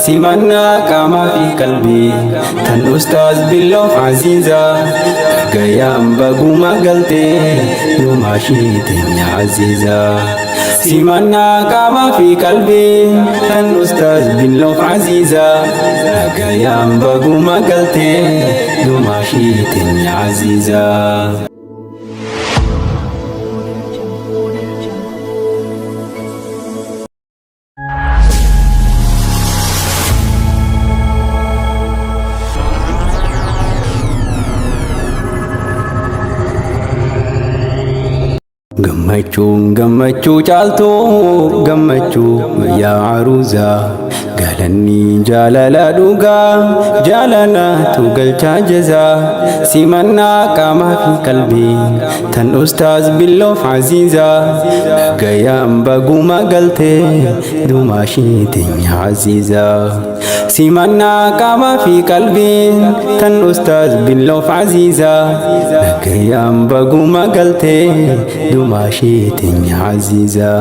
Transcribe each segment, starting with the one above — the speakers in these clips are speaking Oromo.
سيمنا كما في قلبي تن أستاذ بالله عزيزة قيام بقوم قلتي يوم عشيتني عزيزة سيمنا كما في قلبي تن أستاذ بالله عزيزة قيام بقوم قلتي يوم عشيتني عزيزة gammachuu caaltuu gammachuu yaa aruuza galanni jaalala dhugaa jaalalatu galchaa jazaa simannaa qaamaa fi qalbii tan ustaaz billoof aziiza gayaan baguma galtee dumaashiitinya aziiza simannaa qaamaa fi qalbii tan ustaaz billoof aziiza gayaan baguma galtee dumaashiitinya aziiza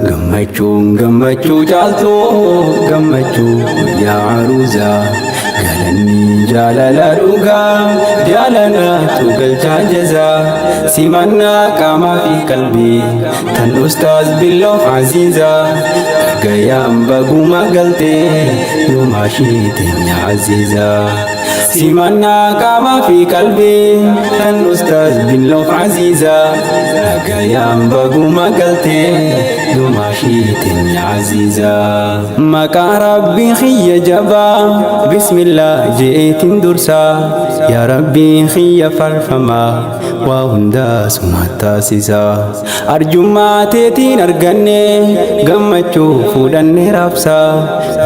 gammachuu caaltuu gammachuu yaa aruuza galanni jaalala dhugaa jaalalatu galchaa jazaa simannaa qaamaa fi qalbii tan ustaaz billoof aziiza gayaan baguma galtee dumaashiitinya aziiza simannaa qaamaa fi qalbii tan ustaaz billoof aziiza gayaan baguma galtee dumaashiitinya aziiza maqaa rabbii khiyya jabaa bismillah jeetin dursaa yaa rabbii khiyya farfamaa waa hundaa sumattaasisa arjummaa teetiin arganne gammachuu fuudhanne raabsaa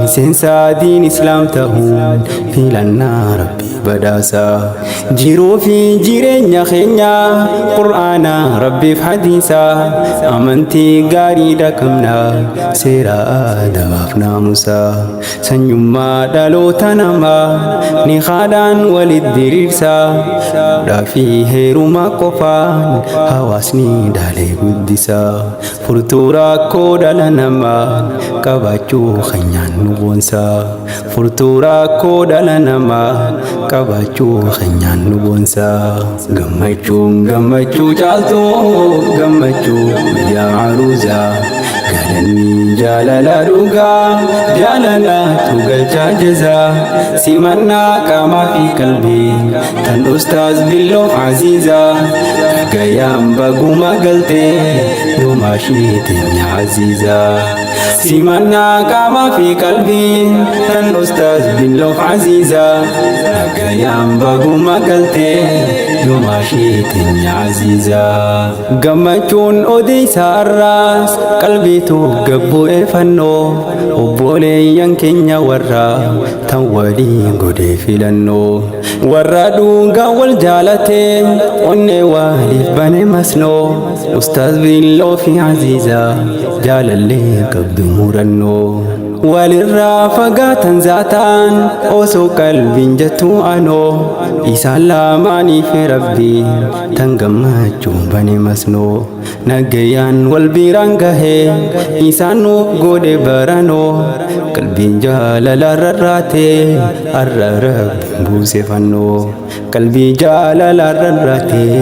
miseensa diin islaam ta'uun filannaa rabbii badhaasa jiruu fi jireenya keenya qur'aana rabbiif hadiisa amantii gaarii dhaqabna seera adabaaf naamusa sanyummaa dhaloota namaa ni haadhaan walit diriirsa fuudhaa fi heeruma qofaan hawaasni dhaalee guddisa furtuu rakkoo dhala namaa qabaachuu keenyaan nu boonsa furtuu rakkoo dhala namaa qabaachuu keenyaan nu boonsa gammachuu caaltuu gammachuu yaa aruuza galanni jaalala dhugaa jaalalatu galchaa jazaa simannaa qaamaa fi qalbii tan ustaaz billoof aziiza gayaan baguma galtee dumaashiitinya aziiza simannaa qaamaa fi qalbii tan ustaaz billoof aziiza gayaan baguma galtee dumaashiitinya aziiza gammachuun odeeysa arraas qalbiitu gabbu'ee fannoo obboleeyyan keenya warra tan waliin godhee filannoo warra dhuungaa wal jaalatee onnee waliif bane masnoo ustaaz billoof aziiza jaalallee qabdu murannoo walirraa fagaatan zaataan osoo qalbiin jettu anoo isaan lamaaniif rabbii tan gammachuu bane masnoo nagayaan wal biraan gahee isaan nuuf godhe baranoo qalbiin jaalala rarraatee arra rabbiin buuse fannoo qalbii jaalala rarraatee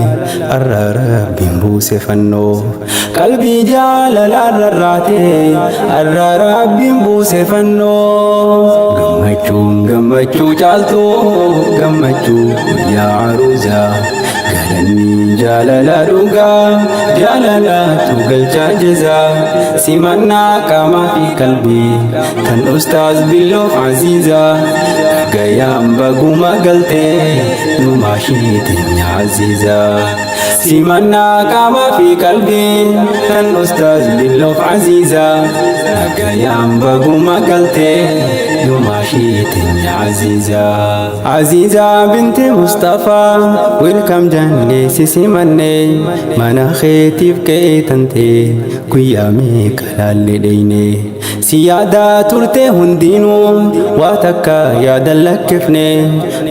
arra rabbiin buuse fannoo qalbii jaalala rarraatee arra rabbiin buuse fannoo gammachuu caaltuu gammachuu yaa aruuza galanni jaalala dhugaa jaalalatu galchaa jazaa simannaa qaamaa fi qalbii tan ustaaz billoof aziiza gayaan baguma galtee dumaashiitinya aziiza simannaa qaamaa fi qalbii tan ustaaz billoof aziiza gayaan baguma galtee dumaashiitinya aziiza aziiza binti mustafaa welkam jannee sisimanne mana keetiif ka'ee tantee guyyaa meeqa laalle dheyne si yaadaa turte hundinuu waa takka yaadan lakkifne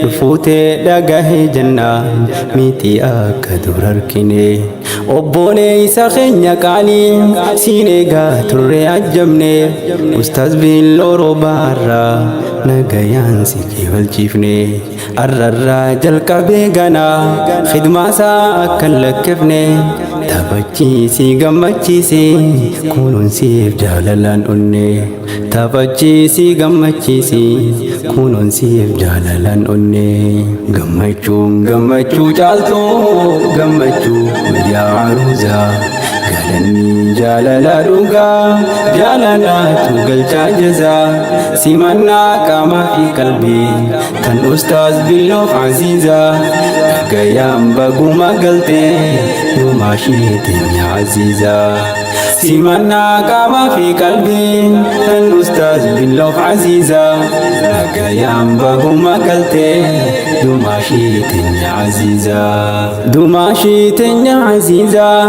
dhufuutee dhagahee jennaan miti akka dur harkine obbolee isa keenya qaalii siin eegaa turre ajjabne ustaaz billoo roobaarraa نغيان سيكي والجيفني الررا جلقبي غنا خدماسا أكل لكفني taphachiisi gammachiisi kunuun siif jaalalaan onne taphachiisi gammachiisi kunuun siif jaalalaan onne gammachuu caaltuu gammachuu yaa aruuza galanni jaalala dhugaa jaalalaatu galchaa jazaa simannaa qaamaa fi qalbii tan ustaaz Billoof Aziizaa gayaan baguma galtee dumaashiitiin yaa Aziizaa simannaa qaamaa fi qalbii tan ustaaz Billoof Aziizaa gayaan baguma galtee dumaashiitiin yaa Aziizaa dumaashiitiin yaa Aziizaa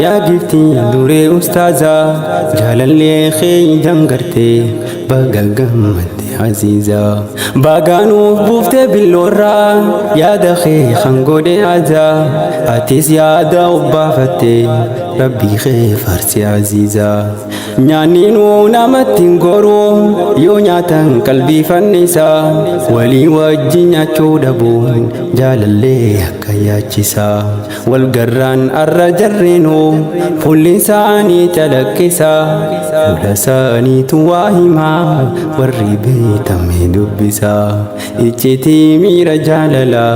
yaa giftii duree ustaazaa jaalallee kee dangartee baga gammadde Aziizaa bagaanuuf buuftee billoorraa yaada kee kan godhe azaa atis yaada obbaafatte rabbii kee farsi Aziizaa nyaanninuu namatti hin goruu yoo nyaatan qalbii fannisaa walii wajjin nyaachuu dhabuun jaalallee akka yaachisaa walgarraan arra jarreenuu fuulli isaanii calaqqisaa fuula isaaniitu waa himaa warri beektame dubbisaa iccitii miira jaalalaa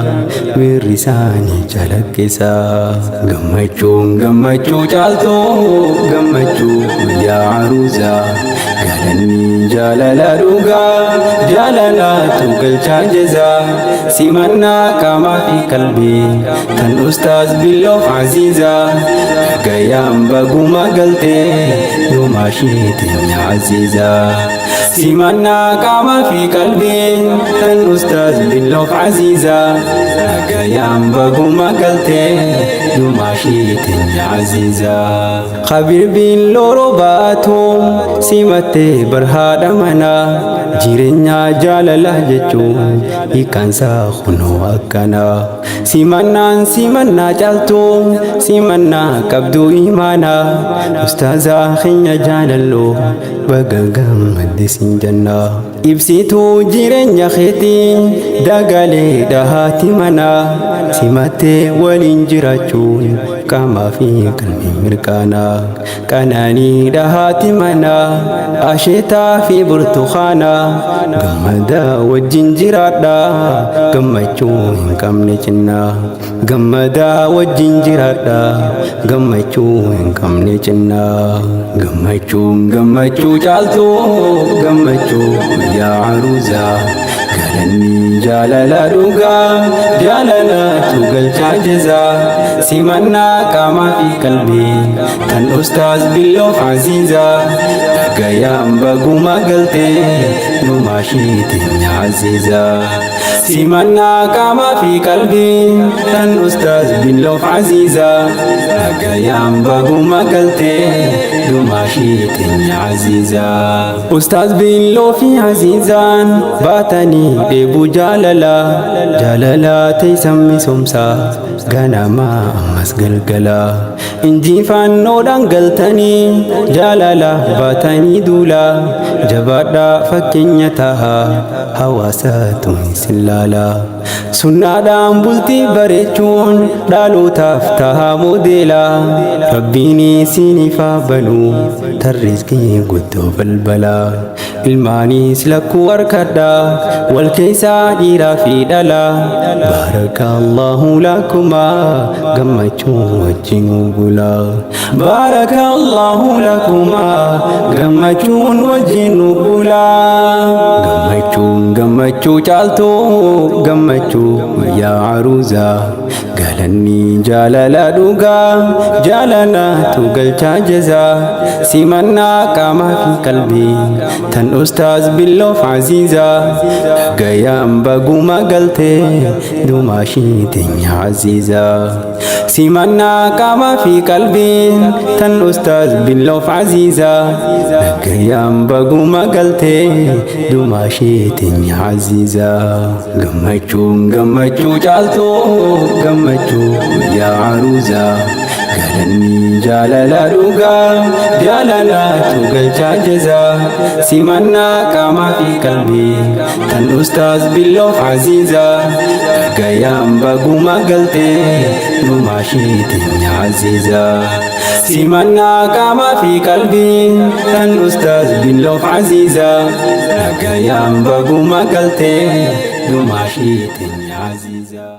miirri isaanii calaqqisaa gammachuu caaltuu gammachuu yaa aruuzaa galanni jaalala dhugaa jaalalaatu galchaa jazaa simannaa qaamaa fi qalbii tan ustaaz Billoof Aziizaa gayaan baguma galtee dumaashiitiin yaa Aziizaa simannaa qaamaa fi qalbii tan ustaaz Billoof Aziizaa gayaan baguma galtee dumaashiitiin yaa Aziizaa khabir Billoo roobaatu simattee barhaadha manaa jireenyaa jaalalaa jechuun hiikansaa kunoo akkanaa simannaa caaltuu simannaa qabduu imaanaa ustaazaa keenya jaalalloo baga gammadde siin jennaa ibsituu jireenya keetii dagalee dhahaati manaa simattee waliin jiraachuun qaamaa fi qalbii mirkaanaa qananii dhahaati manaa asheetaa fi burtukaanaa gammadaa wajjin jiraadhaa gammachuu hin qabne cinnaa gammadaa wajjin jiraadhaa gammachuu hin qabne cinnaa gammachuu caaltuu gammachuu yaa aruuzaa galanni jaalala dhugaa jaalalaatu galchaa jazaa simannaa qaamaa fi qalbii tan ustaaz Billoof Aziizaa gayaan baguma galtee dumaashiitiin yaa Aziizaa simannaa qaamaa fi qalbii tan ustaaz Billoof Aziizaa gayaan baguma galtee dumaashiitiin yaa Aziizaa ustaaz Billoof Aziizaan baatanii dheebuu jaalalaa teessan misoomsaa ganamaa ammas galgalaa injifannoodhaan galtanii jaalala baatanii duulaa jabaadhaa fakkeenya tahaa hawaasaatu isin laalaa sunnaadhaan bultii bareechuun dhalootaaf tahaa moodeelaa rabbiin isiniif haa banuu tarriiskii guddoo balbalaa ilmaanis lakkuu harkadhaa wal keessaa dhiiraa fi dhalaa baarakallaahu lakumaa gammachuu wajjin bulaa baarakallaahu lakumaa gammachuun wajjin bulaa gammachuu caaltuu gammachuu yaa aruuzaa galanni jaalala dhugaa jaalalaatu galchaa jazaa simannaa qaamaa fi qalbii tan ustaaz Billoof Aziizaa gayaan baguma galtee dumaashiitiin yaa Aziizaa simannaa qaamaa fi qalbii tan ustaaz Billoof Aziizaa gayaan baguma galtee dumaashiitiin yaa Aziizaa gammachuu caaltuu gammachuu yaa aruuzaa galanni jaalala dhugaa jaalalaatu galchaa jazaa simannaa qaamaa fi qalbii tan ustaaz Billoof Aziizaa dhagayaan baguma galtee numaashiitiin Aziizaa simannaa qaamaa fi qalbii tan ustaaz Billoof Aziizaa dhagayaan baguma galtee numaashiitiin Aziizaa.